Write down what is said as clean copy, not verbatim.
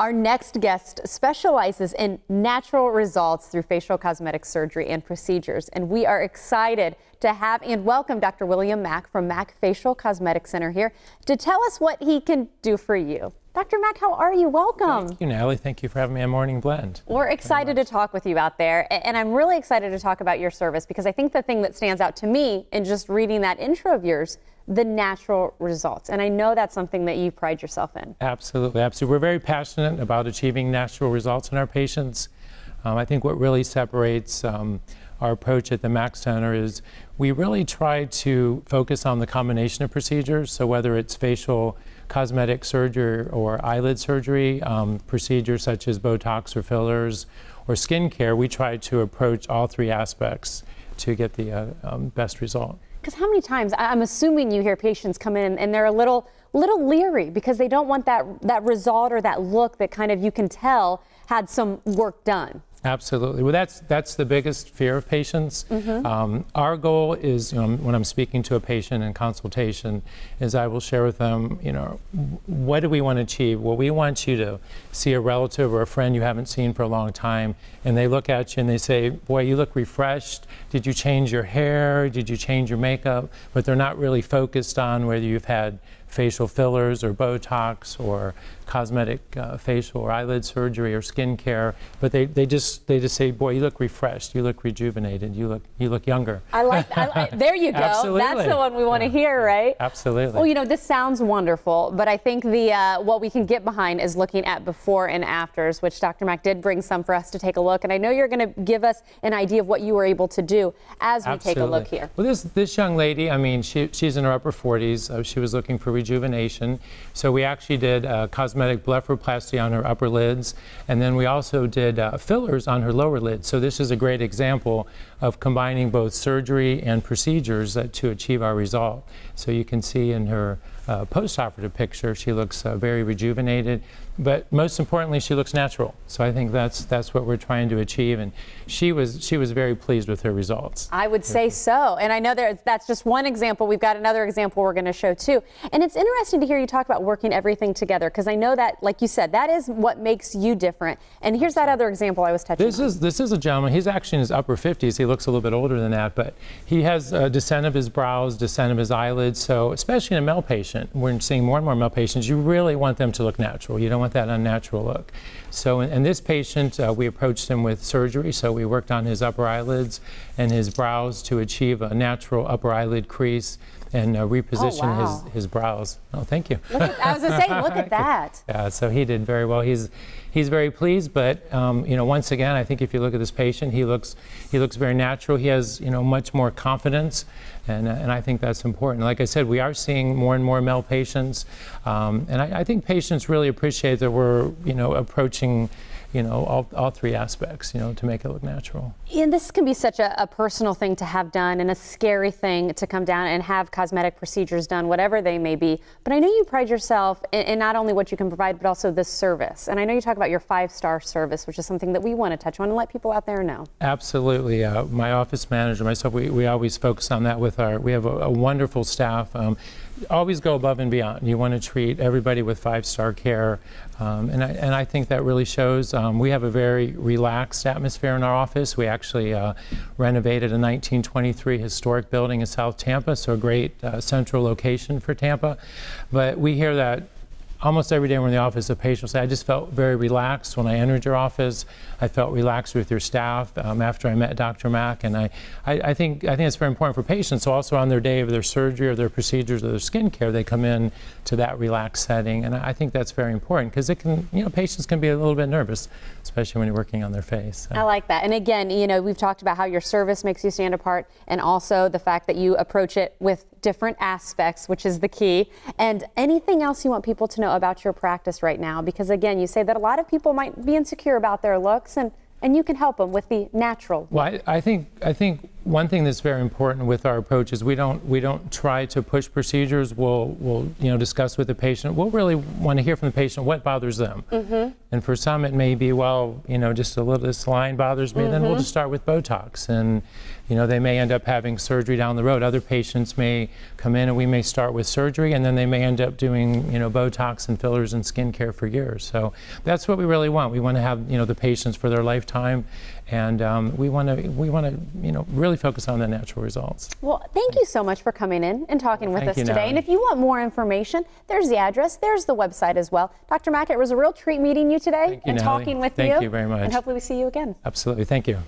Our next guest specializes in natural results through facial cosmetic surgery and procedures, and we are excited to have and welcome Dr. William Mack from Mack Facial Cosmetic Center here to tell us what he can do for you. Dr. Mack, how are you? Welcome. Thank you, Natalie. Thank you for having me on Morning Blend. We're excited to talk with you out there, and I'm really excited to talk about your service because I think the thing that stands out to me in just reading that intro of yours, the natural results. And I know that's something that you pride yourself in. Absolutely, absolutely. We're very passionate about achieving natural results in our patients. I think what really separates our approach at the Mack Center is we really try to focus on the combination of procedures. So whether it's facial cosmetic surgery or eyelid surgery, procedures such as Botox or fillers or skincare, we try to approach all three aspects to get the best result. Because how many times, I'm assuming you hear patients come in and they're a little leery because they don't want that result or that look that kind of you can tell had some work done. Absolutely. Well, that's the biggest fear of patients. Our goal is, when I'm speaking to a patient in consultation, is I will share with them, what do we want to achieve? Well, we want you to see a relative or a friend you haven't seen for a long time, and they look at you and they say, boy, you look refreshed. Did you change your hair? Did you change your makeup? But they're not really focused on whether you've had facial fillers or Botox or cosmetic facial or eyelid surgery or skincare, but they just say, boy, you look refreshed, you look rejuvenated, you look younger. I like that. There you go. Absolutely. That's the one we want to hear, right? Absolutely. Well, this sounds wonderful, but I think what we can get behind is looking at before and afters, which Dr. Mack did bring some for us to take a look, and I know you're going to give us an idea of what you were able to do as we take a look here. Well, this young lady, she's in her upper 40s. She was looking for rejuvenation, so we actually did cosmetic blepharoplasty on her upper lids, and then we also did fillers on her lower lids. So this is a great example of combining both surgery and procedures to achieve our result. So you can see in her post-operative picture, she looks very rejuvenated, but most importantly, she looks natural. So I think that's what we're trying to achieve, and she was very pleased with her results. I would say so, and I know that's just one example. We've got another example we're going to show too, and it's interesting to hear you talk about working everything together because I know that, like you said, that is what makes you different. And here's that other example I was touching on. This is a gentleman. He's actually in his upper 50s. He looks a little bit older than that, but he has descent of his brows, descent of his eyelids. So especially in a male patient, we're seeing more and more male patients, you really want them to look natural. You don't want that unnatural look. So in this patient, we approached him with surgery. So we worked on his upper eyelids and his brows to achieve a natural upper eyelid crease and reposition his brows. Oh, thank you. I was going to say, look at that. Yeah, so he did very well. He's very pleased, but once again, I think if you look at this patient, he looks very natural. He has much more confidence, and I think that's important. Like I said, we are seeing more and more male patients, and I think patients really appreciate that we're approaching all three aspects, to make it look natural. And this can be such a personal thing to have done and a scary thing to come down and have cosmetic procedures done, whatever they may be. But I know you pride yourself in not only what you can provide, but also this service. And I know you talk about your 5-star service, which is something that we want to touch on and let people out there know. Absolutely. My office manager, myself, we always focus on that we have a wonderful staff. Always go above and beyond. You want to treat everybody with 5-star care, and I think that really shows. We have a very relaxed atmosphere in our office. We actually renovated a 1923 historic building in South Tampa, so a great central location for Tampa. But we hear that almost every day we're in the office, a patient will say, I just felt very relaxed when I entered your office. I felt relaxed with your staff after I met Dr. Mack. And I think it's very important for patients. So also on their day of their surgery or their procedures or their skincare, they come in to that relaxed setting. And I think that's very important because patients can be a little bit nervous, especially when you're working on their face. So. I like that. And again, we've talked about how your service makes you stand apart and also the fact that you approach it with different aspects, which is the key. And anything else you want people to know about your practice right now? Because again, you say that a lot of people might be insecure about their looks and you can help them with the natural. Well, I think one thing that's very important with our approach is we don't try to push procedures. We'll discuss with the patient. We'll really want to hear from the patient what bothers them. And for some, it may be, well, just a little, this line bothers me. Then we'll just start with Botox, and they may end up having surgery down the road. Other patients may come in and we may start with surgery, and then they may end up doing Botox and fillers and skincare for years. So that's what we really want. We want to have the patients for their lifetime, and we want to really focus on the natural results. Well, thank you so much for coming in and talking with us today. Natalie. And if you want more information, there's the address, there's the website as well. Dr. Mack, it was a real treat meeting you today and talking with you. Thank you very much. And hopefully we see you again. Absolutely. Thank you.